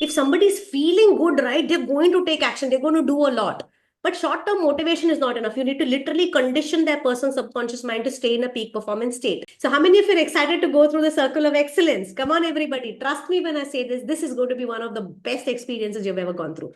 if somebody's feeling good, right, they're going to take action, they're going to do a lot. But short-term motivation is not enough. You need to literally condition that person's subconscious mind to stay in a peak performance state. So how many of you are excited to go through the circle of excellence? Come on, everybody. Trust me when I say this. This is going to be one of the best experiences you've ever gone through.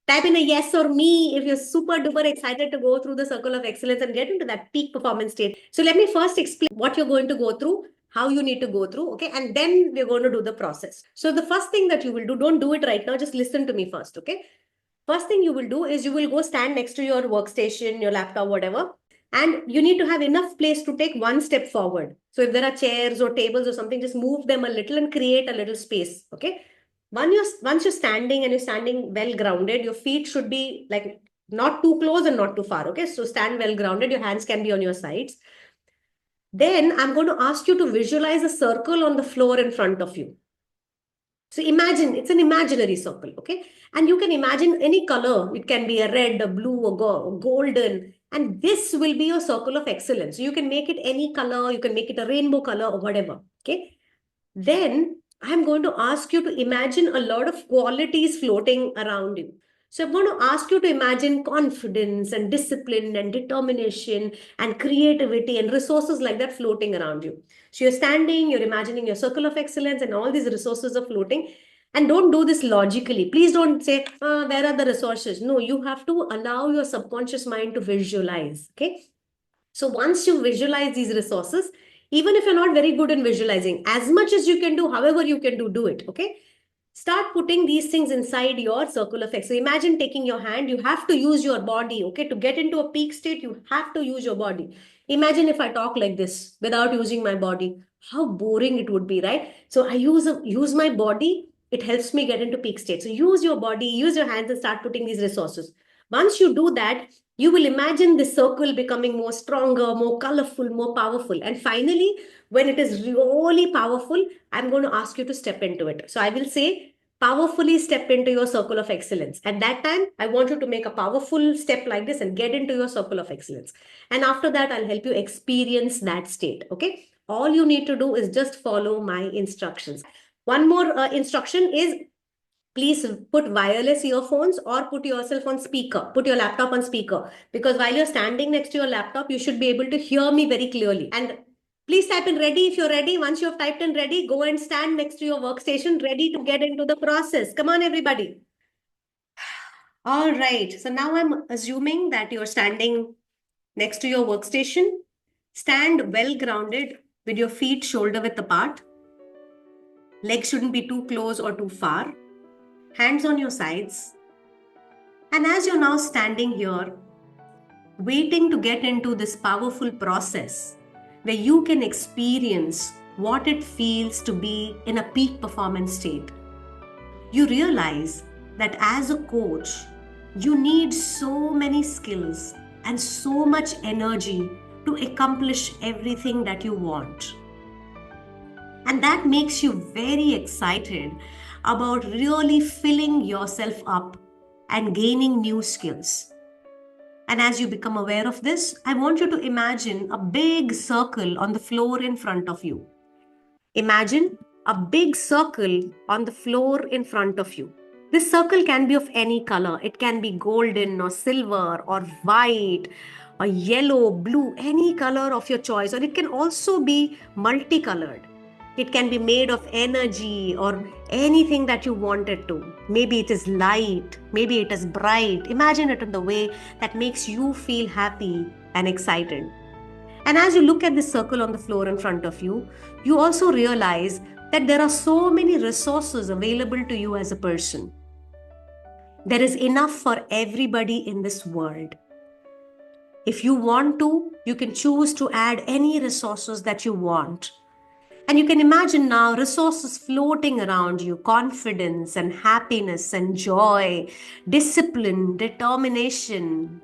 Type in a yes or me if you're super duper excited to go through the circle of excellence and get into that peak performance state. So let me first explain what you're going to go through, how you need to go through, okay? And then we're going to do the process. So the first thing that you will do, don't do it right now, just listen to me first, okay? First thing you will do is you will go stand next to your workstation, your laptop, whatever, and you need to have enough place to take one step forward. So if there are chairs or tables or something, just move them a little and create a little space, okay? Once you're standing and you're standing well grounded, your feet should be like not too close and not too far, okay? So stand well grounded, your hands can be on your sides. Then I'm going to ask you to visualize a circle on the floor in front of you. So imagine, it's an imaginary circle, okay? And you can imagine any color. It can be a red, a blue, a golden. And this will be your circle of excellence. So you can make it any color. You can make it a rainbow color or whatever, okay? Then I'm going to ask you to imagine a lot of qualities floating around you. So I'm going to ask you to imagine confidence and discipline and determination and creativity and resources like that floating around you. So you're standing, you're imagining your circle of excellence and all these resources are floating. And don't do this logically. Please don't say, where are the resources? No, you have to allow your subconscious mind to visualize. Okay. So once you visualize these resources, even if you're not very good in visualizing, as much as you can do, however you can do it. Okay. Start putting these things inside your circle of excellence. So imagine taking your hand, you have to use your body, okay? To get into a peak state, you have to use your body. Imagine if I talk like this without using my body, how boring it would be, right? So I use my body, it helps me get into peak state. So use your body, use your hands and start putting these resources. Once you do that, you will imagine the circle becoming more stronger, more colorful, more powerful. And finally, when it is really powerful, I'm going to ask you to step into it. So I will say, powerfully step into your circle of excellence. At that time, I want you to make a powerful step like this and get into your circle of excellence. And after that, I'll help you experience that state. Okay. All you need to do is just follow my instructions. One more instruction is, please put wireless earphones or put yourself on speaker, put your laptop on speaker, because while you're standing next to your laptop, you should be able to hear me very clearly. And please type in ready if you're ready. Once you have typed in ready, go and stand next to your workstation, ready to get into the process. Come on, everybody. All right. So now I'm assuming that you're standing next to your workstation. Stand well grounded with your feet shoulder width apart. Legs shouldn't be too close or too far. Hands on your sides. And as you're now standing here, waiting to get into this powerful process where you can experience what it feels to be in a peak performance state, you realize that as a coach, you need so many skills and so much energy to accomplish everything that you want. And that makes you very excited about really filling yourself up and gaining new skills. And as you become aware of this, I want you to imagine a big circle on the floor in front of you. Imagine a big circle on the floor in front of you. This circle can be of any color. It can be golden or silver or white or yellow, blue, any color of your choice. Or it can also be multicolored. It can be made of energy or anything that you want it to. Maybe it is light, maybe it is bright. Imagine it in the way that makes you feel happy and excited. And as you look at this circle on the floor in front of you, you also realize that there are so many resources available to you as a person. There is enough for everybody in this world. If you want to, you can choose to add any resources that you want. And you can imagine now resources floating around you, confidence and happiness and joy, discipline, determination,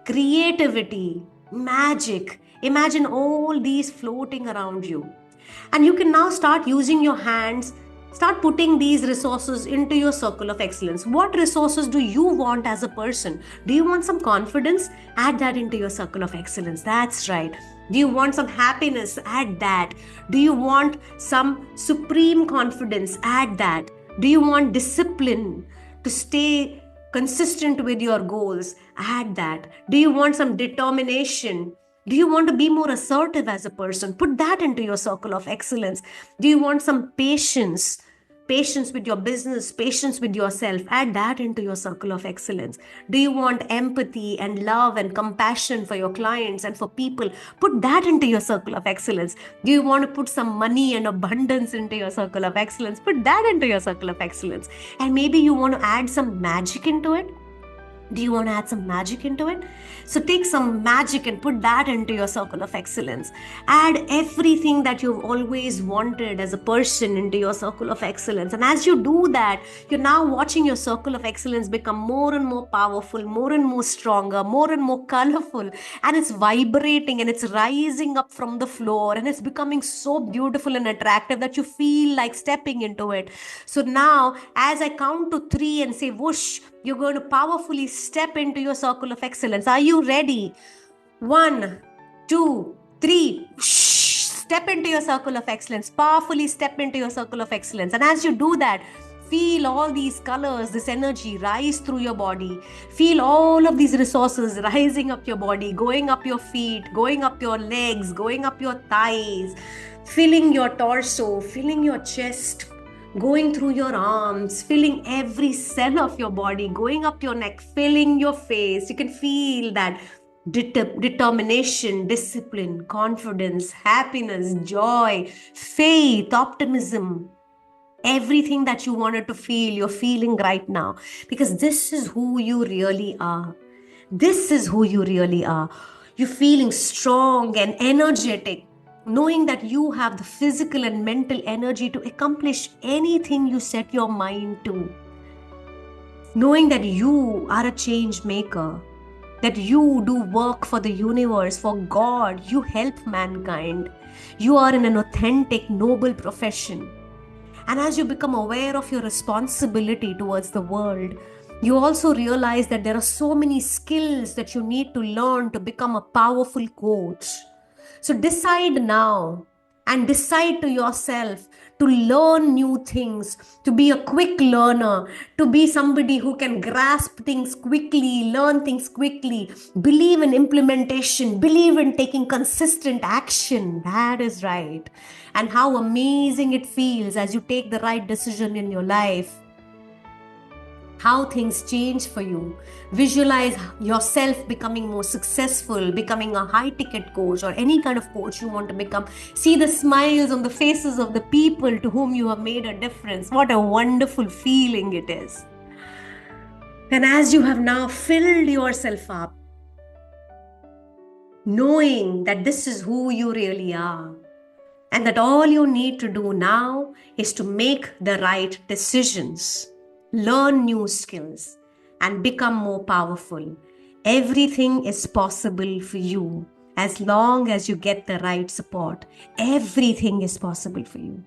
creativity, magic. Imagine all these floating around you. And you can now start using your hands, start putting these resources into your circle of excellence. What resources do you want as a person? Do you want some confidence? Add that into your circle of excellence. That's right. Do you want some happiness? Add that. Do you want some supreme confidence? Add that. Do you want discipline to stay consistent with your goals? Add that. Do you want some determination? Do you want to be more assertive as a person? Put that into your circle of excellence. Do you want some patience? Patience with your business, patience with yourself, add that into your circle of excellence. Do you want empathy and love and compassion for your clients and for people? Put that into your circle of excellence. Do you want to put some money and abundance into your circle of excellence? Put that into your circle of excellence. And maybe you want to add some magic into it. Do you want to add some magic into it? So take some magic and put that into your circle of excellence. Add everything that you've always wanted as a person into your circle of excellence. And as you do that, you're now watching your circle of excellence become more and more powerful, more and more stronger, more and more colorful. And it's vibrating and it's rising up from the floor and it's becoming so beautiful and attractive that you feel like stepping into it. So now, as I count to 3 and say whoosh, you're going to powerfully step into your circle of excellence. Are you ready? 1, 2, 3. Step into your circle of excellence. Powerfully step into your circle of excellence. And as you do that, feel all these colors, this energy rise through your body. Feel all of these resources rising up your body, going up your feet, going up your legs, going up your thighs, filling your torso, filling your chest, going through your arms, filling every cell of your body, going up your neck, filling your face. You can feel that determination, discipline, confidence, happiness, joy, faith, optimism. Everything that you wanted to feel, you're feeling right now, because this is who you really are. This is who you really are. You're feeling strong and energetic, knowing that you have the physical and mental energy to accomplish anything you set your mind to. Knowing that you are a change maker, that you do work for the universe, for God, you help mankind. You are in an authentic, noble profession. And as you become aware of your responsibility towards the world, you also realize that there are so many skills that you need to learn to become a powerful coach. So decide now and decide to yourself to learn new things, to be a quick learner, to be somebody who can grasp things quickly, learn things quickly, believe in implementation, believe in taking consistent action. That is right. And how amazing it feels as you take the right decision in your life. How things change for you. Visualize yourself becoming more successful, becoming a high ticket coach or any kind of coach you want to become. See the smiles on the faces of the people to whom you have made a difference. What a wonderful feeling it is. And as you have now filled yourself up, knowing that this is who you really are, and that all you need to do now is to make the right decisions, learn new skills, and become more powerful. Everything is possible for you as long as you get the right support. Everything is possible for you.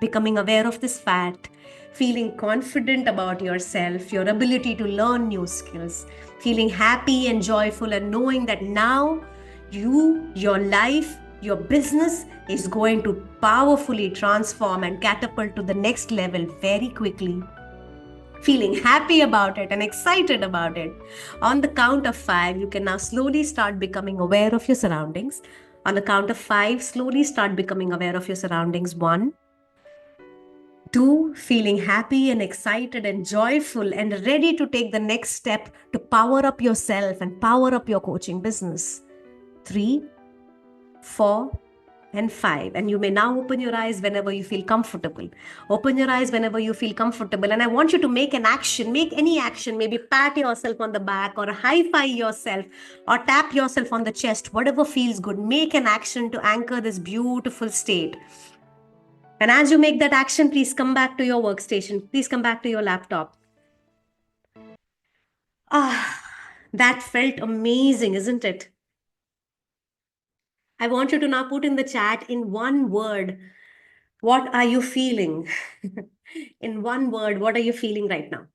Becoming aware of this fact, feeling confident about yourself, your ability to learn new skills, feeling happy and joyful, and knowing that now you, your life, your business is going to powerfully transform and catapult to the next level very quickly. Feeling happy about it and excited about it. On the count of 5, you can now slowly start becoming aware of your surroundings. On the count of 5, slowly start becoming aware of your surroundings. 1, 2, feeling happy and excited and joyful and ready to take the next step to power up yourself and power up your coaching business. 3, 4, and 5. And you may now open your eyes whenever you feel comfortable. Open your eyes whenever you feel comfortable. And I want you to make an action, make any action, maybe pat yourself on the back or high-five yourself or tap yourself on the chest, whatever feels good. Make an action to anchor this beautiful state. And as you make that action, please come back to your workstation. Please come back to your laptop. That felt amazing, isn't it? I want you to now put in the chat in one word, what are you feeling? In one word, what are you feeling right now?